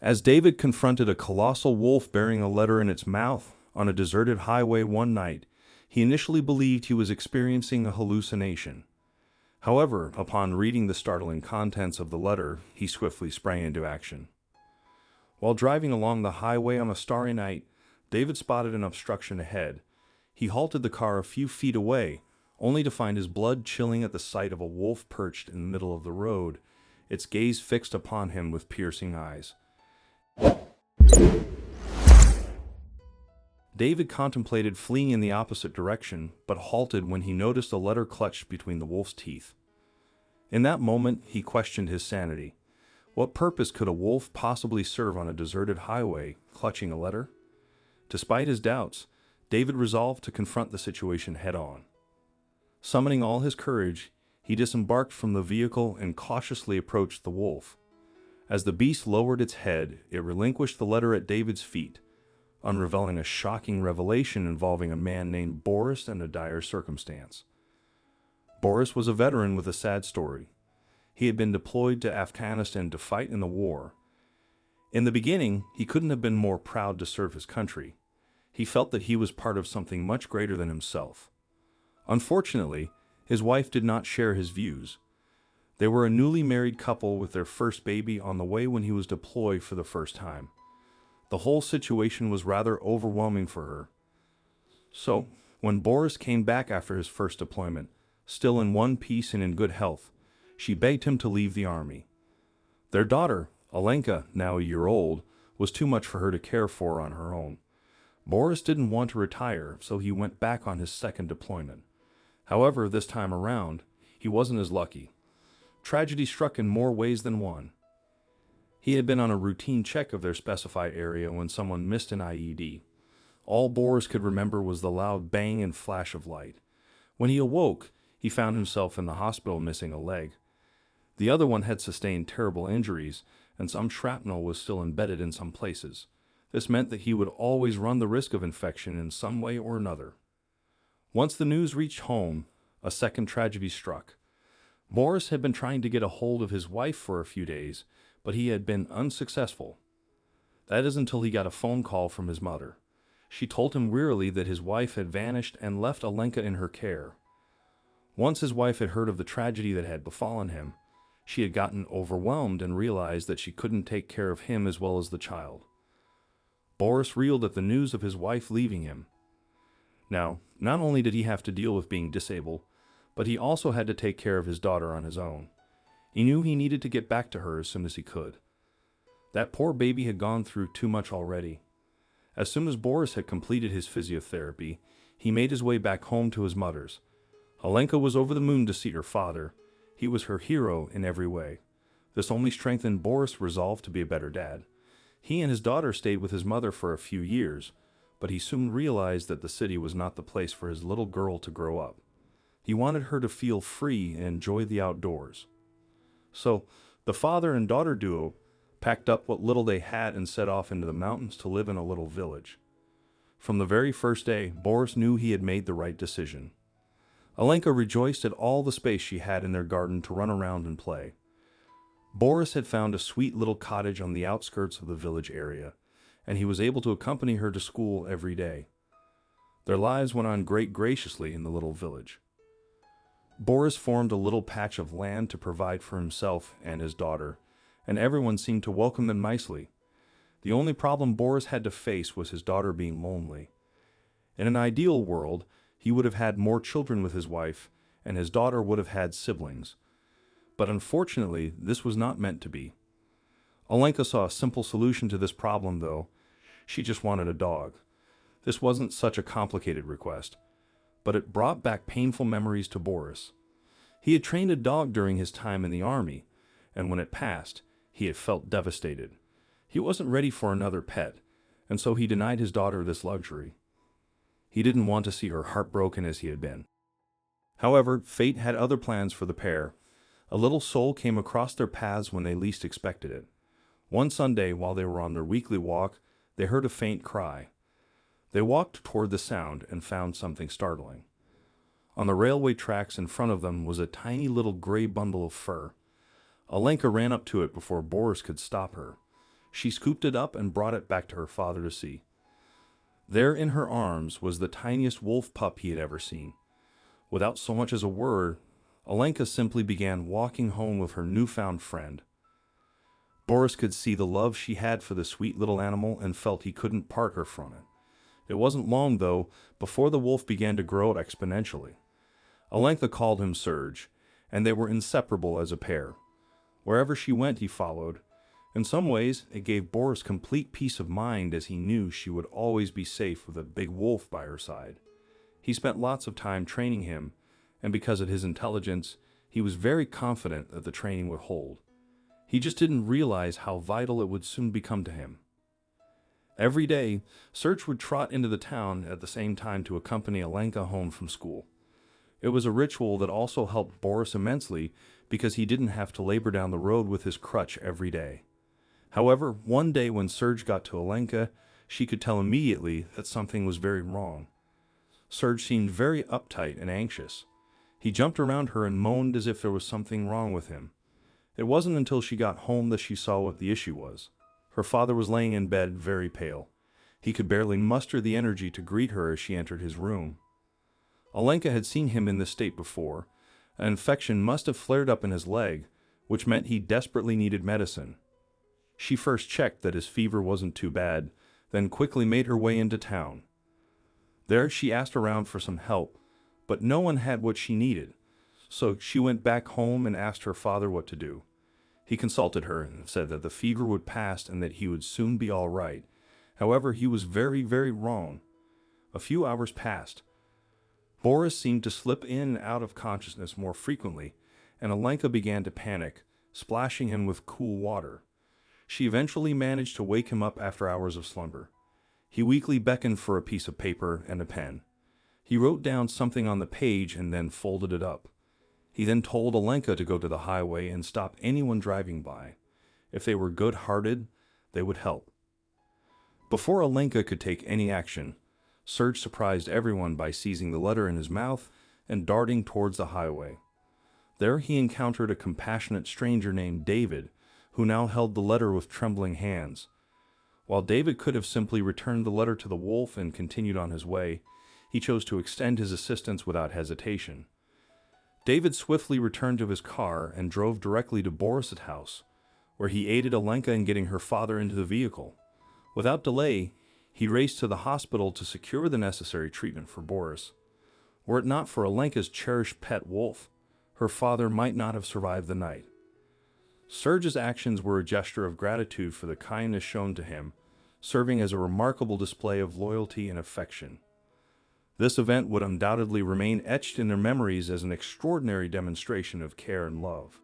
As David confronted a colossal wolf bearing a letter in its mouth on a deserted highway one night, he initially believed he was experiencing a hallucination. However, upon reading the startling contents of the letter, he swiftly sprang into action. While driving along the highway on a starry night, David spotted an obstruction ahead. He halted the car a few feet away, only to find his blood chilling at the sight of a wolf perched in the middle of the road, its gaze fixed upon him with piercing eyes. David contemplated fleeing in the opposite direction, but halted when he noticed a letter clutched between the wolf's teeth. In that moment, he questioned his sanity. What purpose could a wolf possibly serve on a deserted highway, clutching a letter? Despite his doubts, David resolved to confront the situation head-on. Summoning all his courage, he disembarked from the vehicle and cautiously approached the wolf. As the beast lowered its head, it relinquished the letter at David's feet, unraveling a shocking revelation involving a man named Boris and a dire circumstance. Boris was a veteran with a sad story. He had been deployed to Afghanistan to fight in the war. In the beginning, he couldn't have been more proud to serve his country. He felt that he was part of something much greater than himself. Unfortunately, his wife did not share his views. They were a newly married couple with their first baby on the way when he was deployed for the first time. The whole situation was rather overwhelming for her. So, when Boris came back after his first deployment, still in one piece and in good health, she begged him to leave the army. Their daughter, Alenka, now a year old, was too much for her to care for on her own. Boris didn't want to retire, so he went back on his second deployment. However, this time around, he wasn't as lucky. Tragedy struck in more ways than one. He had been on a routine check of their specified area when someone missed an IED. All Boris could remember was the loud bang and flash of light. When he awoke, he found himself in the hospital missing a leg. The other one had sustained terrible injuries, and some shrapnel was still embedded in some places. This meant that he would always run the risk of infection in some way or another. Once the news reached home, a second tragedy struck. Boris had been trying to get a hold of his wife for a few days, but he had been unsuccessful. That is until he got a phone call from his mother. She told him wearily that his wife had vanished and left Alenka in her care. Once his wife had heard of the tragedy that had befallen him, she had gotten overwhelmed and realized that she couldn't take care of him as well as the child. Boris reeled at the news of his wife leaving him. Now, not only did he have to deal with being disabled, but he also had to take care of his daughter on his own. He knew he needed to get back to her as soon as he could. That poor baby had gone through too much already. As soon as Boris had completed his physiotherapy, he made his way back home to his mother's. Alenka was over the moon to see her father. He was her hero in every way. This only strengthened Boris' resolve to be a better dad. He and his daughter stayed with his mother for a few years, but he soon realized that the city was not the place for his little girl to grow up. He wanted her to feel free and enjoy the outdoors. So, the father and daughter duo packed up what little they had and set off into the mountains to live in a little village. From the very first day, Boris knew he had made the right decision. Alenka rejoiced at all the space she had in their garden to run around and play. Boris had found a sweet little cottage on the outskirts of the village area, and he was able to accompany her to school every day. Their lives went on graciously in the little village. Boris formed a little patch of land to provide for himself and his daughter, and everyone seemed to welcome them nicely. The only problem Boris had to face was his daughter being lonely. In an ideal world, he would have had more children with his wife, and his daughter would have had siblings. But unfortunately, this was not meant to be. Alenka saw a simple solution to this problem, though. She just wanted a dog. This wasn't such a complicated request, but it brought back painful memories to Boris. He had trained a dog during his time in the army, and when it passed, he had felt devastated. He wasn't ready for another pet, and so he denied his daughter this luxury. He didn't want to see her heartbroken as he had been. However, fate had other plans for the pair. A little soul came across their paths when they least expected it. One Sunday, while they were on their weekly walk, they heard a faint cry. They walked toward the sound and found something startling. On the railway tracks in front of them was a tiny little gray bundle of fur. Alenka ran up to it before Boris could stop her. She scooped it up and brought it back to her father to see. There in her arms was the tiniest wolf pup he had ever seen. Without so much as a word, Alenka simply began walking home with her newfound friend. Boris could see the love she had for the sweet little animal and felt he couldn't part her from it. It wasn't long, though, before the wolf began to grow exponentially. Alenka called him Serge, and they were inseparable as a pair. Wherever she went, he followed. In some ways, it gave Boris complete peace of mind, as he knew she would always be safe with a big wolf by her side. He spent lots of time training him, and because of his intelligence, he was very confident that the training would hold. He just didn't realize how vital it would soon become to him. Every day, Serge would trot into the town at the same time to accompany Alenka home from school. It was a ritual that also helped Boris immensely because he didn't have to labor down the road with his crutch every day. However, one day when Serge got to Alenka, she could tell immediately that something was very wrong. Serge seemed very uptight and anxious. He jumped around her and moaned as if there was something wrong with him. It wasn't until she got home that she saw what the issue was. Her father was laying in bed, very pale. He could barely muster the energy to greet her as she entered his room. Alenka had seen him in this state before. An infection must have flared up in his leg, which meant he desperately needed medicine. She first checked that his fever wasn't too bad, then quickly made her way into town. There she asked around for some help, but no one had what she needed. So she went back home and asked her father what to do. He consulted her and said that the fever would pass and that he would soon be all right. However, he was very, very wrong. A few hours passed. Boris seemed to slip in and out of consciousness more frequently, and Alenka began to panic, splashing him with cool water. She eventually managed to wake him up after hours of slumber. He weakly beckoned for a piece of paper and a pen. He wrote down something on the page and then folded it up. He then told Alenka to go to the highway and stop anyone driving by. If they were good-hearted, they would help. Before Alenka could take any action, Serge surprised everyone by seizing the letter in his mouth and darting towards the highway. There he encountered a compassionate stranger named David, who now held the letter with trembling hands. While David could have simply returned the letter to the wolf and continued on his way, he chose to extend his assistance without hesitation. David swiftly returned to his car and drove directly to Boris's house, where he aided Alenka in getting her father into the vehicle. Without delay, he raced to the hospital to secure the necessary treatment for Boris. Were it not for Alenka's cherished pet wolf, her father might not have survived the night. Serge's actions were a gesture of gratitude for the kindness shown to him, serving as a remarkable display of loyalty and affection. This event would undoubtedly remain etched in their memories as an extraordinary demonstration of care and love.